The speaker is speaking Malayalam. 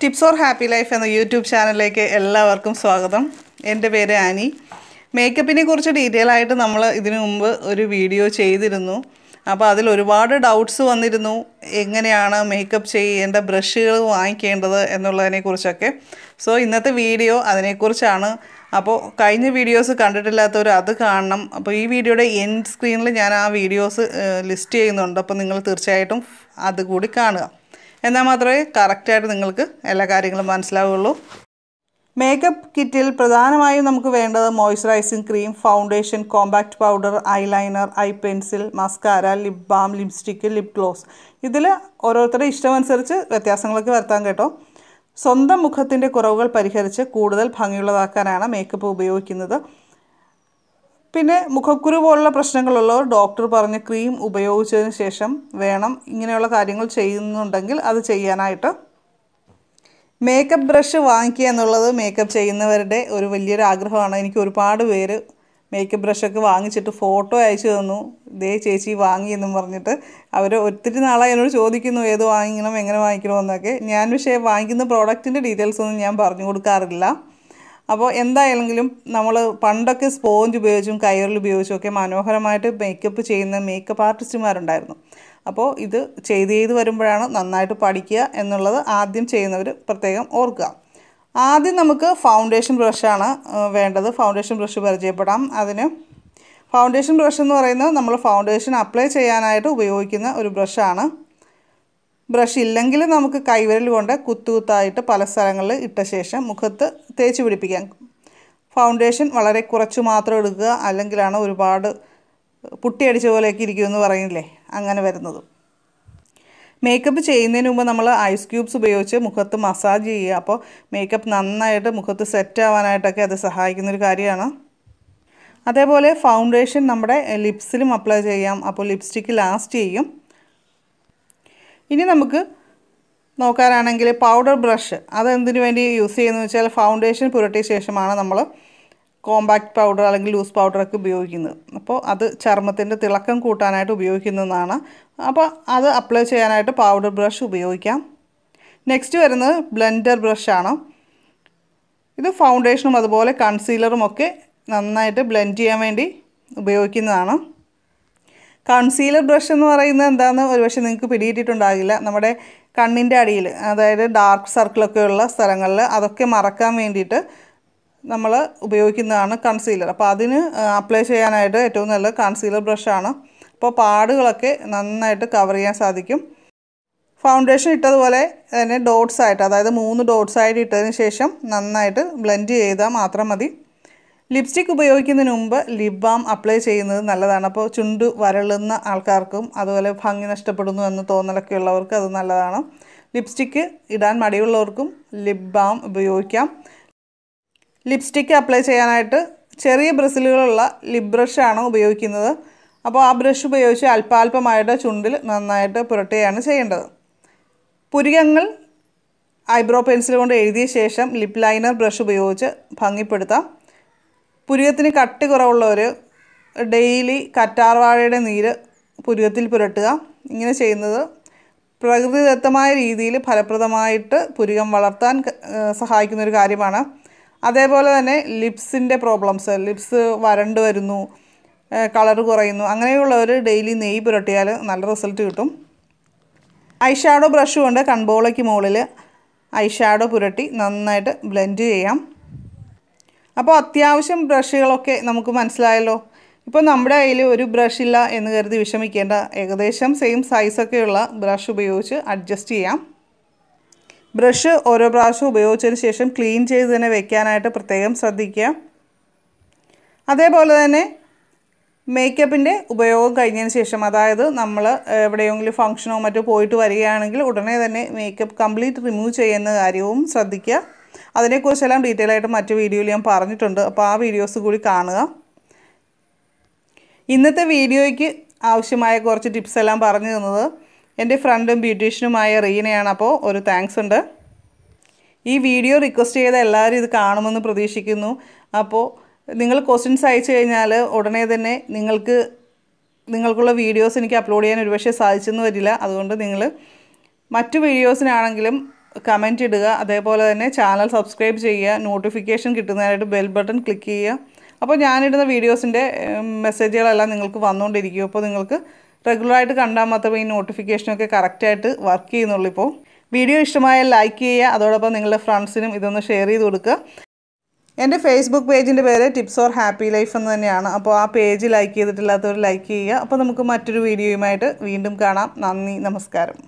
ടിപ്സ് ഓർ ഹാപ്പി ലൈഫ് എന്ന യൂട്യൂബ് ചാനലിലേക്ക് എല്ലാവർക്കും സ്വാഗതം. എൻ്റെ പേര് ആനി. മേക്കപ്പിനെ കുറിച്ച് ഡീറ്റെയിൽ ആയിട്ട് നമ്മൾ ഇതിനു മുമ്പ് ഒരു വീഡിയോ ചെയ്തിരുന്നു. അപ്പോൾ അതിൽ ഒരുപാട് ഡൗട്ട്സ് വന്നിരുന്നു. എങ്ങനെയാണ് മേക്കപ്പ് ചെയ്യേണ്ട ബ്രഷുകൾ വാങ്ങിക്കേണ്ടത് എന്നുള്ളതിനെക്കുറിച്ചൊക്കെ. സോ ഇന്നത്തെ വീഡിയോ അതിനെക്കുറിച്ചാണ്. അപ്പോൾ കഴിഞ്ഞ വീഡിയോസ് കണ്ടിട്ടില്ലാത്തവർ അത് കാണണം. അപ്പോൾ ഈ വീഡിയോയുടെ എൻഡ് സ്ക്രീനിൽ ഞാൻ ആ വീഡിയോസ് ലിസ്റ്റ് ചെയ്യുന്നുണ്ട്. അപ്പോൾ നിങ്ങൾ തീർച്ചയായിട്ടും അതുകൂടി കാണുക. എന്നാൽ മാത്രമേ കറക്റ്റായിട്ട് നിങ്ങൾക്ക് എല്ലാ കാര്യങ്ങളും മനസ്സിലാവുകയുള്ളൂ. മേക്കപ്പ് കിറ്റിൽ പ്രധാനമായും നമുക്ക് വേണ്ടത് moisturising cream, foundation, compact powder, eyeliner, eye pencil, mascara, lip balm, lipstick, lip gloss. ഇതിൽ ഓരോരുത്തരുടെ ഇഷ്ടമനുസരിച്ച് വ്യത്യാസങ്ങളൊക്കെ വരുത്താൻ കേട്ടോ. സ്വന്തം മുഖത്തിൻ്റെ കുറവുകൾ പരിഹരിച്ച് കൂടുതൽ ഭംഗിയുള്ളതാക്കാനാണ് മേക്കപ്പ് ഉപയോഗിക്കുന്നത്. പിന്നെ മുഖക്കുരു പോലുള്ള പ്രശ്നങ്ങളുള്ളവർ ഡോക്ടർ പറഞ്ഞ ക്രീം ഉപയോഗിച്ചതിന് ശേഷം വേണം ഇങ്ങനെയുള്ള കാര്യങ്ങൾ ചെയ്യുന്നുണ്ടെങ്കിൽ അത് ചെയ്യാനായിട്ട്. മേക്കപ്പ് ബ്രഷ് വാങ്ങിക്കുക എന്നുള്ളത് മേക്കപ്പ് ചെയ്യുന്നവരുടെ ഒരു വലിയൊരു ആഗ്രഹമാണ്. എനിക്ക് ഒരുപാട് പേര് മേക്കപ്പ് ബ്രഷൊക്കെ വാങ്ങിച്ചിട്ട് ഫോട്ടോ അയച്ചു തന്നു, ദേ ചേച്ചി വാങ്ങി എന്നും പറഞ്ഞിട്ട്. അവർ ഒത്തിരി നാളായി എന്നോട് ചോദിക്കുന്നു ഏത് വാങ്ങിക്കണം, എങ്ങനെ വാങ്ങിക്കണമെന്നൊക്കെ. ഞാൻ പക്ഷേ വാങ്ങിക്കുന്ന പ്രോഡക്റ്റിൻ്റെ ഡീറ്റെയിൽസൊന്നും ഞാൻ പറഞ്ഞു കൊടുക്കാറില്ല. അപ്പോൾ എന്തായാലെങ്കിലും നമ്മൾ പണ്ടൊക്കെ സ്പോഞ്ച് ഉപയോഗിച്ചും കയറിൽ ഉപയോഗിച്ചും ഒക്കെ മനോഹരമായിട്ട് മേക്കപ്പ് ചെയ്യുന്ന മേക്കപ്പ് ആർട്ടിസ്റ്റുമാരുണ്ടായിരുന്നു. അപ്പോൾ ഇത് ചെയ്ത് വരുമ്പോഴാണ് നന്നായിട്ട് പഠിക്കുക എന്നുള്ളത് ആദ്യം ചെയ്യുന്നവർ പ്രത്യേകം ഓർക്കുക. ആദ്യം നമുക്ക് ഫൗണ്ടേഷൻ ബ്രഷാണ് വേണ്ടത്. ഫൗണ്ടേഷൻ ബ്രഷ് പരിചയപ്പെടാം. അതിന് ഫൗണ്ടേഷൻ ബ്രഷ് എന്ന് പറയുന്നത് നമ്മൾ ഫൗണ്ടേഷൻ അപ്ലൈ ചെയ്യാനായിട്ട് ഉപയോഗിക്കുന്ന ഒരു ബ്രഷാണ്. ബ്രഷ് ഇല്ലെങ്കിൽ നമുക്ക് കൈവിരൽ കൊണ്ട് കുത്തായിട്ട് പല സ്ഥലങ്ങളിൽ ഇട്ട ശേഷം മുഖത്ത് തേച്ച് പിടിപ്പിക്കാം. ഫൗണ്ടേഷൻ വളരെ കുറച്ച് മാത്രം എടുക്കുക, അല്ലെങ്കിലാണ് ഒരുപാട് പുട്ടിയടിച്ച പോലെയൊക്കെ ഇരിക്കുമെന്ന് പറയില്ലേ, അങ്ങനെ വരുന്നത്. മേക്കപ്പ് ചെയ്യുന്നതിന് മുമ്പ് നമ്മൾ ഐസ് ക്യൂബ്സ് ഉപയോഗിച്ച് മുഖത്ത് മസാജ് ചെയ്യുക. അപ്പോൾ മേക്കപ്പ് നന്നായിട്ട് മുഖത്ത് സെറ്റ് ആവാനായിട്ടൊക്കെ അത് സഹായിക്കുന്നൊരു കാര്യമാണ്. അതേപോലെ ഫൗണ്ടേഷൻ നമ്മുടെ ലിപ്സിലും അപ്ലൈ ചെയ്യാം. അപ്പോൾ ലിപ്സ്റ്റിക്ക് ലാസ്റ്റ് ചെയ്യും. ഇനി നമുക്ക് നോക്കാനാണെങ്കിൽ പൗഡർ ബ്രഷ് അതെന്തിനു വേണ്ടി യൂസ് ചെയ്യുന്നത് വെച്ചാൽ ഫൗണ്ടേഷൻ പുരട്ടിയ ശേഷമാണ് നമ്മൾ കോമ്പാക്റ്റ് പൗഡർ അല്ലെങ്കിൽ ലൂസ് പൗഡറൊക്കെ ഉപയോഗിക്കുന്നത്. അപ്പോൾ അത് ചർമ്മത്തിൻ്റെ തിളക്കം കൂട്ടാനായിട്ട് ഉപയോഗിക്കുന്നതാണ്. അപ്പോൾ അത് അപ്ലൈ ചെയ്യാനായിട്ട് പൗഡർ ബ്രഷ് ഉപയോഗിക്കാം. നെക്സ്റ്റ് വരുന്നത് ബ്ലെൻഡർ ബ്രഷാണ്. ഇത് ഫൗണ്ടേഷനും അതുപോലെ കൺസീലറും ഒക്കെ നന്നായിട്ട് ബ്ലെൻഡ് ചെയ്യാൻ വേണ്ടി ഉപയോഗിക്കുന്നതാണ്. കൺസീലർ ബ്രഷ് എന്ന് പറയുന്നത് എന്താണെന്ന് ഒരുപക്ഷെ നിങ്ങൾക്ക് പിടിയിട്ടിട്ടുണ്ടാകില്ല. നമ്മുടെ കണ്ണിൻ്റെ അടിയിൽ, അതായത് ഡാർക്ക് സർക്കിളൊക്കെ ഉള്ള സ്ഥലങ്ങളിൽ അതൊക്കെ മറക്കാൻ വേണ്ടിയിട്ട് നമ്മൾ ഉപയോഗിക്കുന്നതാണ് കൺസീലർ. അപ്പോൾ അതിന് അപ്ലൈ ചെയ്യാനായിട്ട് ഏറ്റവും നല്ല കൺസീലർ ബ്രഷാണ്. അപ്പോൾ പാടുകളൊക്കെ നന്നായിട്ട് കവർ ചെയ്യാൻ സാധിക്കും. ഫൗണ്ടേഷൻ ഇട്ടതുപോലെ തന്നെ ഡോട്ട്സ് ആയിട്ട്, അതായത് 3 ഡോട്ട്സ് ആയിട്ട് ഇട്ടതിന് ശേഷം നന്നായിട്ട് ബ്ലെൻഡ് ചെയ്താൽ മാത്രം മതി. ലിപ്സ്റ്റിക്ക് ഉപയോഗിക്കുന്നതിന് മുമ്പ് ലിപ് ബാം അപ്ലൈ ചെയ്യുന്നത് നല്ലതാണ്. അപ്പോൾ ചുണ്ട് വരളുന്ന ആൾക്കാർക്കും അതുപോലെ ഭംഗി നഷ്ടപ്പെടുന്നു എന്ന് തോന്നലൊക്കെ ഉള്ളവർക്ക് അത് നല്ലതാണ്. ലിപ്സ്റ്റിക്ക് ഇടാൻ മടിയുള്ളവർക്കും ലിപ് ബാം ഉപയോഗിക്കാം. ലിപ്സ്റ്റിക്ക് അപ്ലൈ ചെയ്യാനായിട്ട് ചെറിയ ബ്രസിലുകളുള്ള ലിപ് ബ്രഷാണ് ഉപയോഗിക്കുന്നത്. അപ്പോൾ ആ ബ്രഷ് ഉപയോഗിച്ച് അല്പാൽപമായിട്ട് ചുണ്ടിൽ നന്നായിട്ട് പുരട്ടുകയാണ് ചെയ്യേണ്ടത്. പുരികങ്ങൾ ഐബ്രോ പെൻസിൽ കൊണ്ട് എഴുതിയ ശേഷം ലിപ് ലൈനർ ബ്രഷ് ഉപയോഗിച്ച് ഭംഗിപ്പെടുത്താം. പുരികത്തിന് കട്ടി കുറവുള്ളവർ ഡെയിലി കറ്റാർവാഴയുടെ നീര് പുരികത്തിൽ പുരട്ടുക. ഇങ്ങനെ ചെയ്യുന്നത് പ്രകൃതിദത്തമായ രീതിയിൽ ഫലപ്രദമായിട്ട് പുരികം വളർത്താൻ സഹായിക്കുന്നൊരു കാര്യമാണ്. അതേപോലെ തന്നെ ലിപ്സിൻ്റെ പ്രോബ്ലംസ്, ലിപ്സ് വരണ്ട് വരുന്നു, കളർ കുറയുന്നു, അങ്ങനെയുള്ളവർ ഡെയിലി നെയ്യ് പുരട്ടിയാൽ നല്ല റിസൾട്ട് കിട്ടും. ഐ ഷാഡോ ബ്രഷ് കൊണ്ട് കൺപോളയ്ക്ക് മുകളിൽ ഐ ഷാഡോ പുരട്ടി നന്നായിട്ട് ബ്ലെൻഡ് ചെയ്യാം. അപ്പോൾ അത്യാവശ്യം ബ്രഷുകളൊക്കെ നമുക്ക് മനസ്സിലായല്ലോ. ഇപ്പോൾ നമ്മുടെ കയ്യിൽ ഒരു ബ്രഷ് ഇല്ല എന്ന് കരുതി വിഷമിക്കേണ്ട. ഏകദേശം സെയിം സൈസൊക്കെയുള്ള ബ്രഷ് ഉപയോഗിച്ച് അഡ്ജസ്റ്റ് ചെയ്യാം. ബ്രഷ് ഓരോ പ്രാവശ്യം ഉപയോഗിച്ചതിന് ശേഷം ക്ലീൻ ചെയ്ത് തന്നെ വെക്കാനായിട്ട് പ്രത്യേകം ശ്രദ്ധിക്കുക. അതേപോലെ തന്നെ മേക്കപ്പിൻ്റെ ഉപയോഗം കഴിഞ്ഞതിന് ശേഷം, അതായത് നമ്മൾ എവിടെയെങ്കിലും ഫംഗ്ഷനോ മറ്റോ പോയിട്ട് വരികയാണെങ്കിൽ ഉടനെ തന്നെ മേക്കപ്പ് കംപ്ലീറ്റ് റിമൂവ് ചെയ്യുന്ന കാര്യവും ശ്രദ്ധിക്കുക. അതിനെക്കുറിച്ചെല്ലാം ഡീറ്റെയിൽ ആയിട്ട് മറ്റു വീഡിയോയിൽ ഞാൻ പറഞ്ഞിട്ടുണ്ട്. അപ്പോൾ ആ വീഡിയോസ് കൂടി കാണുക. ഇന്നത്തെ വീഡിയോയ്ക്ക് ആവശ്യമായ കുറച്ച് ടിപ്സ് എല്ലാം പറഞ്ഞു തന്നത് എൻ്റെ ഫ്രണ്ടും ബ്യൂട്ടീഷ്യനുമായ റീനയാണ്. അപ്പോൾ ഒരു താങ്ക്സ് ഉണ്ട്. ഈ വീഡിയോ റിക്വസ്റ്റ് ചെയ്ത എല്ലാവരും ഇത് കാണുമെന്ന് പ്രതീക്ഷിക്കുന്നു. അപ്പോൾ നിങ്ങൾ ക്വസ്റ്റ്യൻസ് അയച്ചു കഴിഞ്ഞാൽ ഉടനെ തന്നെ നിങ്ങൾക്കുള്ള വീഡിയോസ് എനിക്ക് അപ്ലോഡ് ചെയ്യാൻ ഒരുപക്ഷെ സാധിച്ചെന്ന് വരില്ല. അതുകൊണ്ട് നിങ്ങൾ മറ്റു വീഡിയോസിനാണെങ്കിലും കമൻറ്റ് ഇടുക. അതേപോലെ തന്നെ ചാനൽ സബ്സ്ക്രൈബ് ചെയ്യുക. നോട്ടിഫിക്കേഷൻ കിട്ടുന്നതിനായിട്ട് ബെൽ ബട്ടൺ ക്ലിക്ക് ചെയ്യുക. അപ്പോൾ ഞാനിടുന്ന വീഡിയോസിൻ്റെ മെസ്സേജുകളെല്ലാം നിങ്ങൾക്ക് വന്നുകൊണ്ടിരിക്കും. അപ്പോൾ നിങ്ങൾക്ക് റെഗുലറായിട്ട് കണ്ടാൽ മാത്രമേ ഈ നോട്ടിഫിക്കേഷനൊക്കെ കറക്റ്റായിട്ട് വർക്ക് ചെയ്യുന്നുള്ളൂ. ഇപ്പോൾ വീഡിയോ ഇഷ്ടമായാൽ ലൈക്ക് ചെയ്യുക. അതോടൊപ്പം നിങ്ങളുടെ ഫ്രണ്ട്സിനും ഇതൊന്ന് ഷെയർ ചെയ്ത് കൊടുക്കുക. എൻ്റെ ഫേസ്ബുക്ക് പേജിൻ്റെ പേര് ടിപ്സ് ഓർ ഹാപ്പി ലൈഫ് എന്ന് തന്നെയാണ്. അപ്പോൾ ആ പേജ് ലൈക്ക് ചെയ്തിട്ടില്ലാത്തവർ ലൈക്ക് ചെയ്യുക. അപ്പോൾ നമുക്ക് മറ്റൊരു വീഡിയോയുമായിട്ട് വീണ്ടും കാണാം. നന്ദി, നമസ്കാരം.